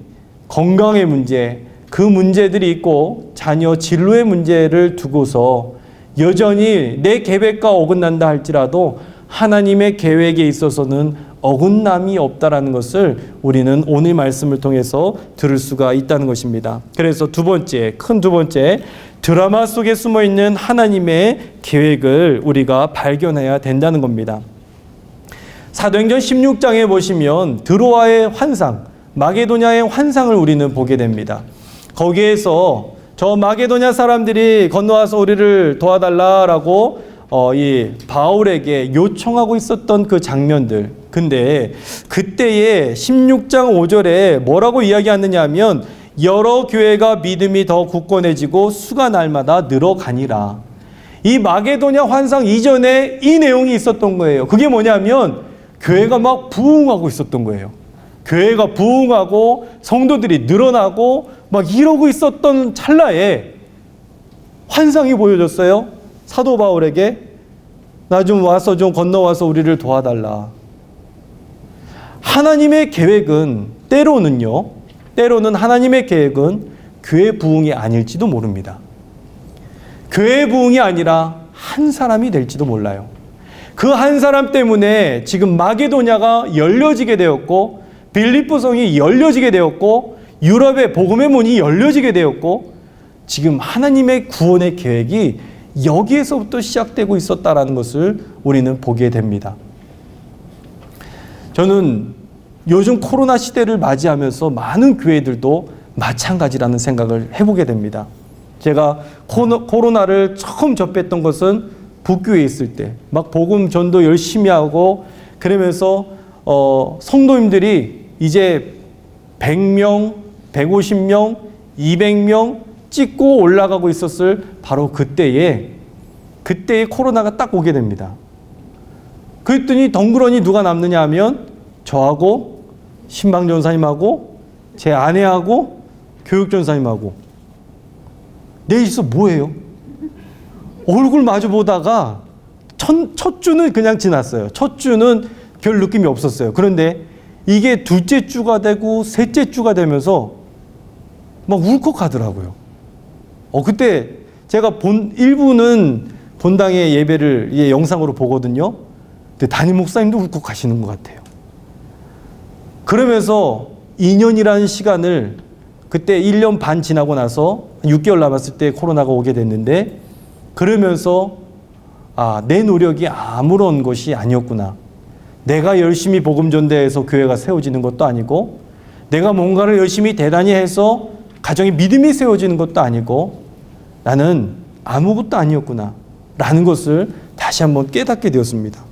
건강의 문제, 그 문제들이 있고 자녀 진로의 문제를 두고서 여전히 내 계획과 어긋난다 할지라도 하나님의 계획에 있어서는 어긋남이 없다라는 것을 우리는 오늘 말씀을 통해서 들을 수가 있다는 것입니다. 그래서 큰 두 번째, 드라마 속에 숨어있는 하나님의 계획을 우리가 발견해야 된다는 겁니다. 사도행전 16장에 보시면 드로아의 환상, 마게도냐의 환상을 우리는 보게 됩니다. 거기에서 저 마게도냐 사람들이 건너와서 우리를 도와달라라고 이 바울에게 요청하고 있었던 그 장면들. 근데 그때의 16장 5절에 뭐라고 이야기하느냐 하면 여러 교회가 믿음이 더 굳건해지고 수가 날마다 늘어가니라. 이 마게도냐 환상 이전에 이 내용이 있었던 거예요. 그게 뭐냐면 교회가 막 부흥하고 있었던 거예요. 교회가 부흥하고 성도들이 늘어나고 막 이러고 있었던 찰나에 환상이 보여졌어요. 사도 바울에게 나 좀 와서 좀 건너와서 우리를 도와달라. 하나님의 계획은 때로는 하나님의 계획은 교회 부흥이 아닐지도 모릅니다. 교회 부흥이 아니라 한 사람이 될지도 몰라요. 그 한 사람 때문에 지금 마게도냐가 열려지게 되었고, 빌립보성이 열려지게 되었고, 유럽의 복음의 문이 열려지게 되었고, 지금 하나님의 구원의 계획이 여기에서부터 시작되고 있었다라는 것을 우리는 보게 됩니다. 저는 요즘 코로나 시대를 맞이하면서 많은 교회들도 마찬가지라는 생각을 해보게 됩니다. 제가 코로나를 처음 접했던 것은 북교에 있을 때 막 복음 전도 열심히 하고 그러면서 성도님들이 이제 100명, 150명, 200명 찍고 올라가고 있었을 바로 그때에 코로나가 딱 오게 됩니다. 그랬더니 덩그러니 누가 남느냐 하면 저하고 신방전사님하고 제 아내하고 교육전사님하고 넷이서 뭐해요? 얼굴 마주 보다가 첫 주는 그냥 지났어요. 첫 주는 별 느낌이 없었어요. 그런데 이게 둘째 주가 되고 셋째 주가 되면서 막 울컥하더라고요. 그때 제가 일부는 본당의 예배를 영상으로 보거든요. 근데 담임 목사님도 울컥하시는 것 같아요. 그러면서 2년이라는 시간을 그때 1년 반 지나고 나서 6개월 남았을 때 코로나가 오게 됐는데, 그러면서 내 노력이 아무런 것이 아니었구나. 내가 열심히 복음 전대해서 교회가 세워지는 것도 아니고, 내가 뭔가를 열심히 대단히 해서 가정의 믿음이 세워지는 것도 아니고, 나는 아무것도 아니었구나 라는 것을 다시 한번 깨닫게 되었습니다.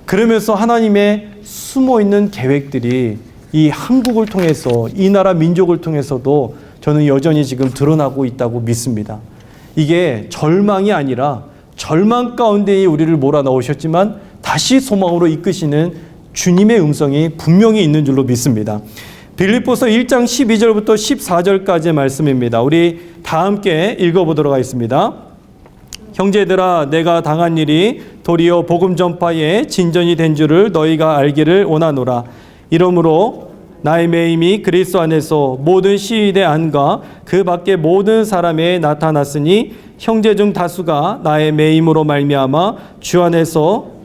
그러면서 하나님의 숨어있는 계획들이 이 한국을 통해서, 이 나라 민족을 통해서도 저는 여전히 지금 드러나고 있다고 믿습니다. 이게 절망이 아니라 절망 가운데에 우리를 몰아넣으셨지만 다시 소망으로 이끄시는 주님의 음성이 분명히 있는 줄로 믿습니다. 빌립보서 1장 12절부터 14절까지의 말씀입니다. 우리 다 함께 읽어보도록 하겠습니다. 형제들아, 내가 당한 일이 도리어 복음 전파에 진전이 된 줄을 너희가 알기를 원하노라. 이러므로 나의 매임이 그리스도 안에서 모든 시위대 안과 그 밖의 모든 사람에 나타났으니 형제 중 다수가 나의 매임으로 말미암아 주 안에서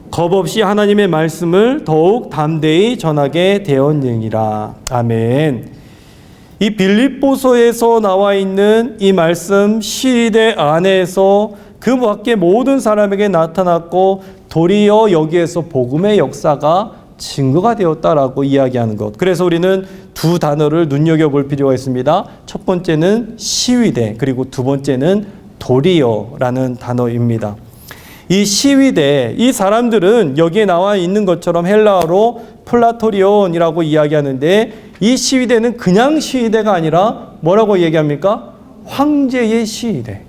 겁없이 하나님의 말씀을 더욱 담대히 전하게 되었느니라. 아멘. 이 빌립보서에서 나와 있는 이 말씀, 시위대 안에서 그 밖의 모든 사람에게 나타났고 도리어 여기에서 복음의 역사가 증거가 되었다라고 이야기하는 것. 그래서 우리는 두 단어를 눈여겨볼 필요가 있습니다. 첫 번째는 시위대, 그리고 두 번째는 도리어라는 단어입니다. 이 시위대, 이 사람들은 여기에 나와 있는 것처럼 헬라어로 플라토리온이라고 이야기하는데, 이 시위대는 그냥 시위대가 아니라 뭐라고 얘기합니까? 황제의 시위대.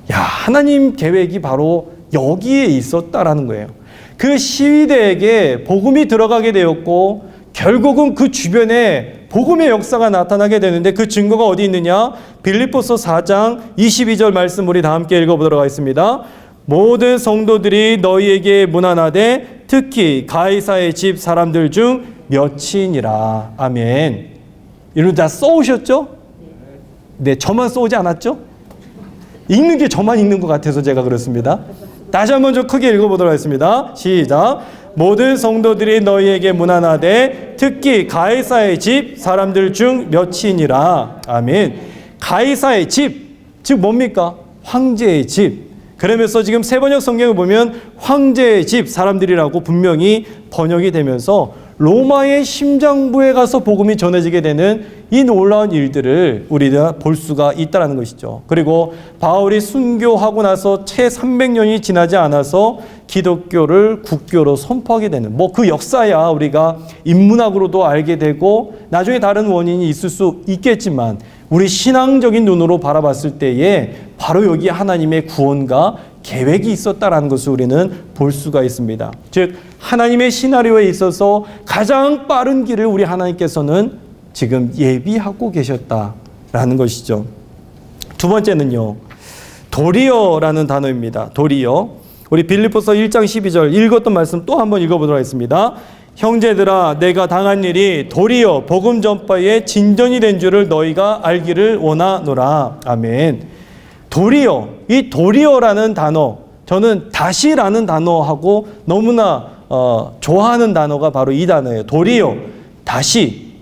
하나님 계획이 바로 여기에 있었다라는 거예요. 그 시위대에게 복음이 들어가게 되었고, 결국은 그 주변에 복음의 역사가 나타나게 되는데, 그 증거가 어디 있느냐? 빌립보서 4장 22절 말씀 우리 다 함께 읽어보도록 하겠습니다. 모든 성도들이 너희에게 문안하되 특히 가이사의 집 사람들 중 몇이니라. 아멘. 이런 다 써오셨죠? 네, 저만 써오지 않았죠? 읽는 게 저만 읽는 것 같아서 제가 그렇습니다. 다시 한번 좀 크게 읽어보도록 하겠습니다. 시작. 모든 성도들이 너희에게 문안하되 특히 가이사의 집 사람들 중 몇이니라. 아멘. 가이사의 집, 즉 뭡니까? 황제의 집. 그러면서 지금 세번역 성경을 보면 황제의 집 사람들이라고 분명히 번역이 되면서 로마의 심장부에 가서 복음이 전해지게 되는 이 놀라운 일들을 우리가 볼 수가 있다는 것이죠. 그리고 바울이 순교하고 나서 채 300년이 지나지 않아서 기독교를 국교로 선포하게 되는 그 역사야 우리가 인문학으로도 알게 되고 나중에 다른 원인이 있을 수 있겠지만 우리 신앙적인 눈으로 바라봤을 때에 바로 여기 하나님의 구원과 계획이 있었다라는 것을 우리는 볼 수가 있습니다. 즉 하나님의 시나리오에 있어서 가장 빠른 길을 우리 하나님께서는 지금 예비하고 계셨다라는 것이죠. 두 번째는요, 도리어라는 단어입니다. 도리어. 우리 빌립보서 1장 12절 읽었던 말씀 또 한번 읽어보도록 하겠습니다. 형제들아 내가 당한 일이 도리어 복음 전파의 진전이 된 줄을 너희가 알기를 원하노라. 아멘. 도리어, 이 도리어라는 단어, 저는 다시라는 단어하고 너무나 좋아하는 단어가 바로 이 단어예요. 도리어, 다시.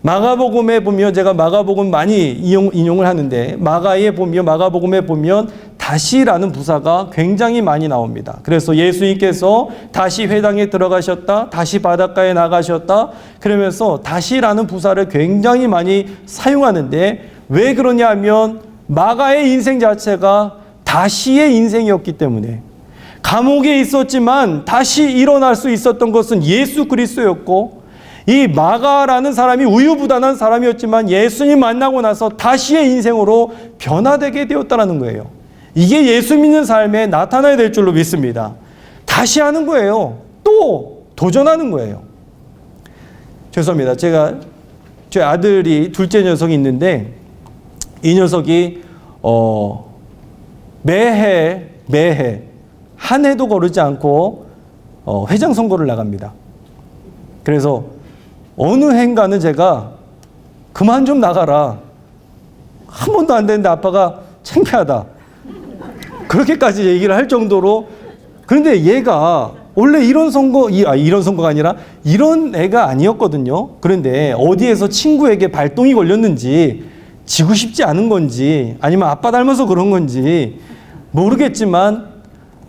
마가복음에 보면, 제가 마가복음 많이 인용을 하는데 마가복음에 보면 다시라는 부사가 굉장히 많이 나옵니다. 그래서 예수님께서 다시 회당에 들어가셨다, 다시 바닷가에 나가셨다, 그러면서 다시라는 부사를 굉장히 많이 사용하는데, 왜 그러냐 하면 마가의 인생 자체가 다시의 인생이었기 때문에, 감옥에 있었지만 다시 일어날 수 있었던 것은 예수 그리스도였고, 이 마가라는 사람이 우유부단한 사람이었지만 예수님 만나고 나서 다시의 인생으로 변화되게 되었다는 거예요. 이게 예수 믿는 삶에 나타나야 될 줄로 믿습니다. 다시 하는 거예요. 또 도전하는 거예요. 죄송합니다. 제 아들이 둘째 녀석이 있는데, 이 녀석이 매해 한 해도 거르지 않고 회장 선거를 나갑니다. 그래서 어느 해인가는 제가 그만 좀 나가라, 한 번도 안 되는데 아빠가 창피하다, 그렇게까지 얘기를 할 정도로. 그런데 얘가 원래 이런 선거가 아니라 이런 애가 아니었거든요. 그런데 어디에서 친구에게 발동이 걸렸는지, 지고 싶지 않은 건지 아니면 아빠 닮아서 그런 건지 모르겠지만,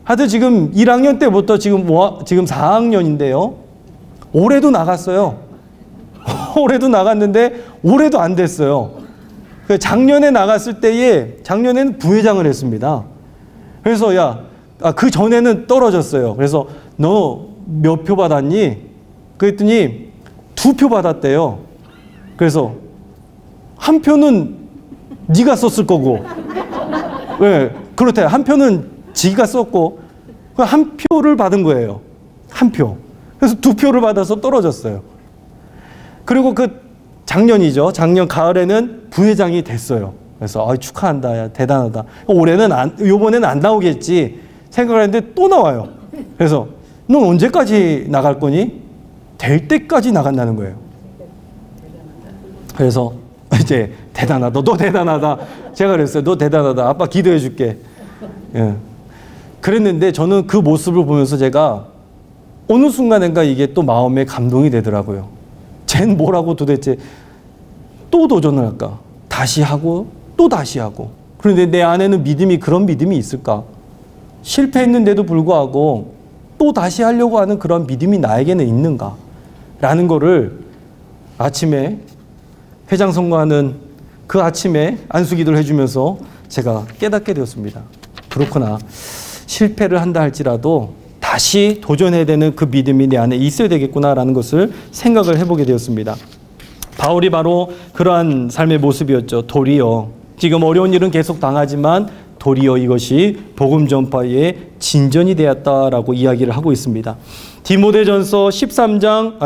하여튼 지금 1학년 때부터 지금 4학년인데요. 올해도 나갔어요. 올해도 나갔는데 올해도 안 됐어요. 작년에 나갔을 때에, 작년에는 부회장을 했습니다. 그래서 그 전에는 떨어졌어요. 그래서 너 몇 표 받았니? 그랬더니 2표 받았대요. 그래서 한 표는 네가 썼을 거고, 왜? 그렇대. 한 표는 지가 썼고, 한 표를 받은 거예요. 한 표. 그래서 2표를 받아서 떨어졌어요. 그리고 작년이죠. 작년 가을에는 부회장이 됐어요. 그래서 축하한다, 야, 대단하다. 요번에는 안 나오겠지 생각을 했는데 또 나와요. 그래서 넌 언제까지 나갈 거니? 될 때까지 나간다는 거예요. 그래서 이제 대단하다, 너 대단하다. 제가 그랬어요. 너 대단하다. 아빠 기도해 줄게. 예. 그랬는데 저는 그 모습을 보면서 제가 어느 순간인가 이게 또 마음에 감동이 되더라고요. 쟨 뭐라고 도대체 또 도전을 할까? 다시 하고 또 다시 하고. 그런데 내 안에는 그런 믿음이 있을까? 실패했는데도 불구하고 또 다시 하려고 하는 그런 믿음이 나에게는 있는가? 라는 거를 아침에 회장 선거하는 그 아침에 안수기도를 해주면서 제가 깨닫게 되었습니다. 그렇구나. 실패를 한다 할지라도 다시 도전해야 되는 그 믿음이 내 안에 있어야 되겠구나라는 것을 생각을 해보게 되었습니다. 바울이 바로 그러한 삶의 모습이었죠. 도리어. 지금 어려운 일은 계속 당하지만 도리어 이것이 복음 전파의 진전이 되었다라고 이야기를 하고 있습니다. 디모데전서 1장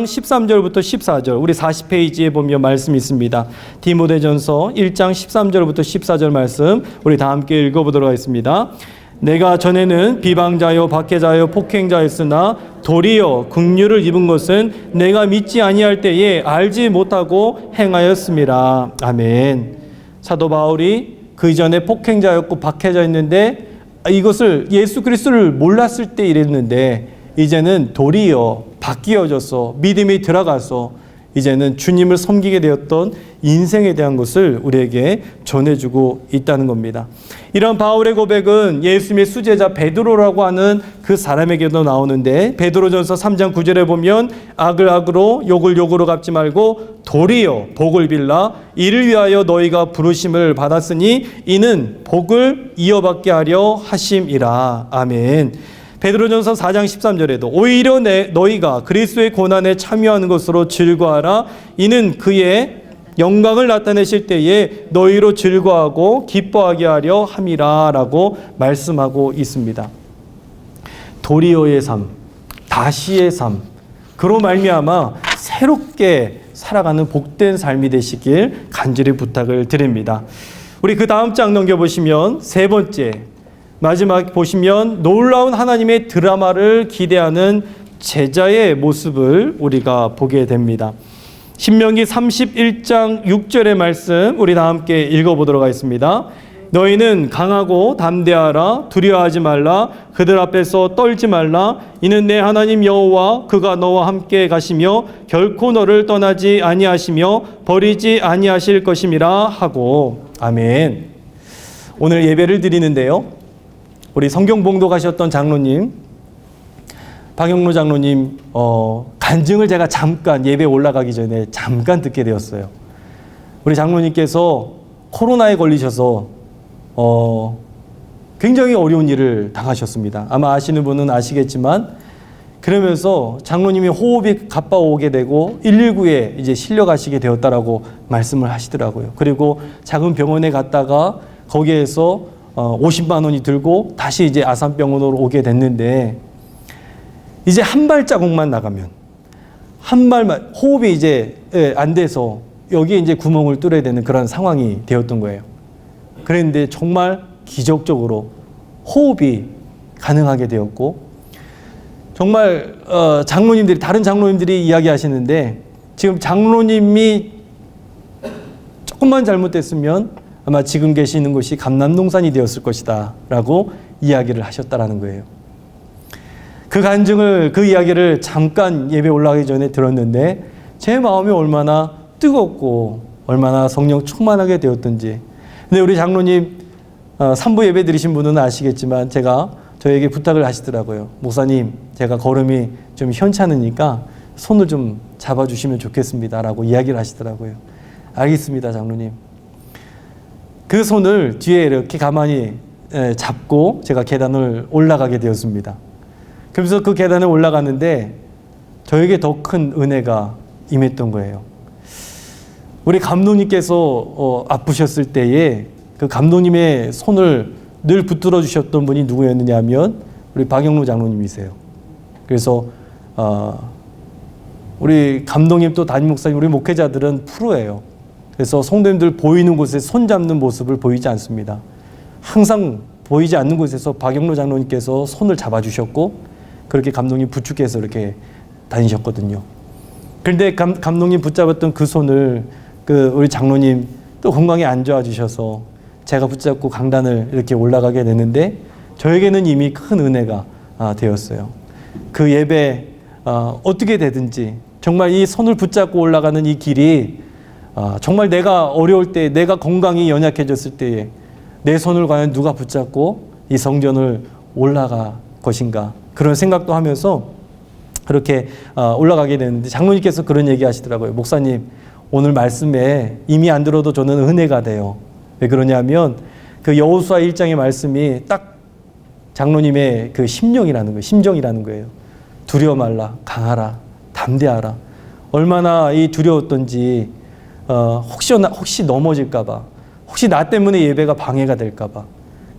13절부터 14절, 우리 40페이지에 보면 말씀이 있습니다. 디모데전서 1장 13절부터 14절 말씀 우리 다 함께 읽어보도록 하겠습니다. 내가 전에는 비방자요 박해자요 폭행자였으나 도리어 긍휼을 입은 것은 내가 믿지 아니할 때에 알지 못하고 행하였음이라. 아멘. 사도 바울이 그 이전에 폭행자였고 박해자였는데, 이것을 예수 그리스도를 몰랐을 때 이랬는데, 이제는 도리어 바뀌어져서 믿음이 들어가서 이제는 주님을 섬기게 되었던 인생에 대한 것을 우리에게 전해주고 있다는 겁니다. 이런 바울의 고백은 예수님의 수제자 베드로라고 하는 그 사람에게도 나오는데, 베드로전서 3장 9절에 보면 악을 악으로 욕을 욕으로 갚지 말고 도리어 복을 빌라 이를 위하여 너희가 부르심을 받았으니 이는 복을 이어받게 하려 하심이라. 아멘. 베드로전서 4장 13절에도 오히려 너희가 그리스도의 고난에 참여하는 것으로 즐거워하라. 이는 그의 영광을 나타내실 때에 너희로 즐거워하고 기뻐하게 하려 함이라 라고 말씀하고 있습니다. 도리어의 삶, 다시의 삶, 그로 말미암아 새롭게 살아가는 복된 삶이 되시길 간절히 부탁을 드립니다. 우리 그 다음 장 넘겨보시면 세 번째, 마지막 보시면 놀라운 하나님의 드라마를 기대하는 제자의 모습을 우리가 보게 됩니다. 신명기 31장 6절의 말씀 우리 다 함께 읽어보도록 하겠습니다. 너희는 강하고 담대하라. 두려워하지 말라. 그들 앞에서 떨지 말라. 이는 내 하나님 여호와 그가 너와 함께 가시며 결코 너를 떠나지 아니하시며 버리지 아니하실 것임이라 하고. 아멘. 오늘 예배를 드리는데요, 우리 성경 봉독하셨던 장로님, 박영로 장로님 간증을 제가 잠깐 예배 올라가기 전에 잠깐 듣게 되었어요. 우리 장로님께서 코로나에 걸리셔서 굉장히 어려운 일을 당하셨습니다. 아마 아시는 분은 아시겠지만, 그러면서 장로님이 호흡이 가빠오게 되고 119에 이제 실려가시게 되었다라고 말씀을 하시더라고요. 그리고 작은 병원에 갔다가 거기에서 50만 원이 들고 다시 이제 아산병원으로 오게 됐는데, 이제 한 발자국만 나가면, 한 발만, 호흡이 이제 안 돼서 여기에 이제 구멍을 뚫어야 되는 그런 상황이 되었던 거예요. 그런데 정말 기적적으로 호흡이 가능하게 되었고, 정말 장로님들이, 다른 장로님들이 이야기하시는데, 지금 장로님이 조금만 잘못됐으면 아마 지금 계시는 곳이 감남동산이 되었을 것이다 라고 이야기를 하셨다라는 거예요. 그 간증을, 그 이야기를 잠깐 예배 올라가기 전에 들었는데 제 마음이 얼마나 뜨겁고 얼마나 성령 충만하게 되었던지. 근데 우리 장로님 3부 예배 드리신 분은 아시겠지만 제가 저에게 부탁을 하시더라고요. 목사님, 제가 걸음이 좀 현찮으니까 손을 좀 잡아주시면 좋겠습니다 라고 이야기를 하시더라고요. 알겠습니다, 장로님. 그 손을 뒤에 이렇게 가만히 잡고 제가 계단을 올라가게 되었습니다. 그래서 그 계단에 올라갔는데 저에게 더 큰 은혜가 임했던 거예요. 우리 감독님께서 아프셨을 때에 그 감독님의 손을 늘 붙들어 주셨던 분이 누구였느냐 하면 우리 박영로 장로님이세요. 그래서 우리 감독님 또 담임 목사님, 우리 목회자들은 프로예요. 그래서 성도님들 보이는 곳에 손 잡는 모습을 보이지 않습니다. 항상 보이지 않는 곳에서 박영로 장로님께서 손을 잡아주셨고, 그렇게 감독님 부축해서 이렇게 다니셨거든요. 그런데 감독님 붙잡았던 그 손을 우리 장로님 또 건강히 안 좋아지셔서 제가 붙잡고 강단을 이렇게 올라가게 됐는데 저에게는 이미 큰 은혜가 되었어요. 그 예배 어떻게 되든지 정말 이 손을 붙잡고 올라가는 이 길이 정말 내가 어려울 때, 내가 건강이 연약해졌을 때에 내 손을 과연 누가 붙잡고 이 성전을 올라갈 것인가, 그런 생각도 하면서 그렇게 올라가게 되는데, 장로님께서 그런 얘기 하시더라고요. 목사님, 오늘 말씀에 이미 안 들어도 저는 은혜가 돼요. 왜 그러냐면 그 여호수아 1장의 말씀이 딱 장로님의 그 심령이라는 거예요. 심정이라는 거예요. 두려워 말라, 강하라, 담대하라. 얼마나 이 두려웠던지, 혹시 넘어질까봐, 혹시 나 때문에 예배가 방해가 될까봐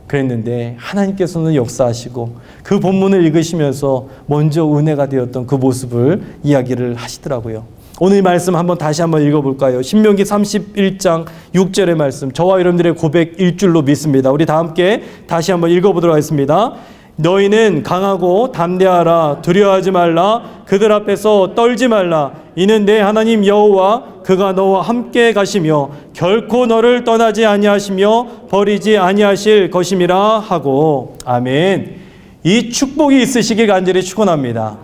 그랬는데, 하나님께서는 역사하시고 그 본문을 읽으시면서 먼저 은혜가 되었던 그 모습을 이야기를 하시더라고요. 오늘 말씀 다시 한번 읽어볼까요? 신명기 31장 6절의 말씀, 저와 여러분들의 고백 1줄로 믿습니다. 우리 다 함께 다시 한번 읽어보도록 하겠습니다. 너희는 강하고 담대하라. 두려워하지 말라. 그들 앞에서 떨지 말라. 이는 내 하나님 여호와 그가 너와 함께 가시며 결코 너를 떠나지 아니하시며 버리지 아니하실 것임이라 하고. 아멘. 이 축복이 있으시길 간절히 축원합니다.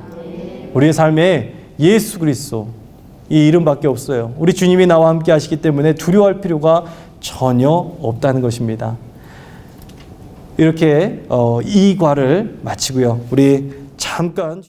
우리의 삶에 예수 그리스도 이 이름밖에 없어요. 우리 주님이 나와 함께 하시기 때문에 두려워할 필요가 전혀 없다는 것입니다. 이렇게 이 과를 마치고요. 우리 잠깐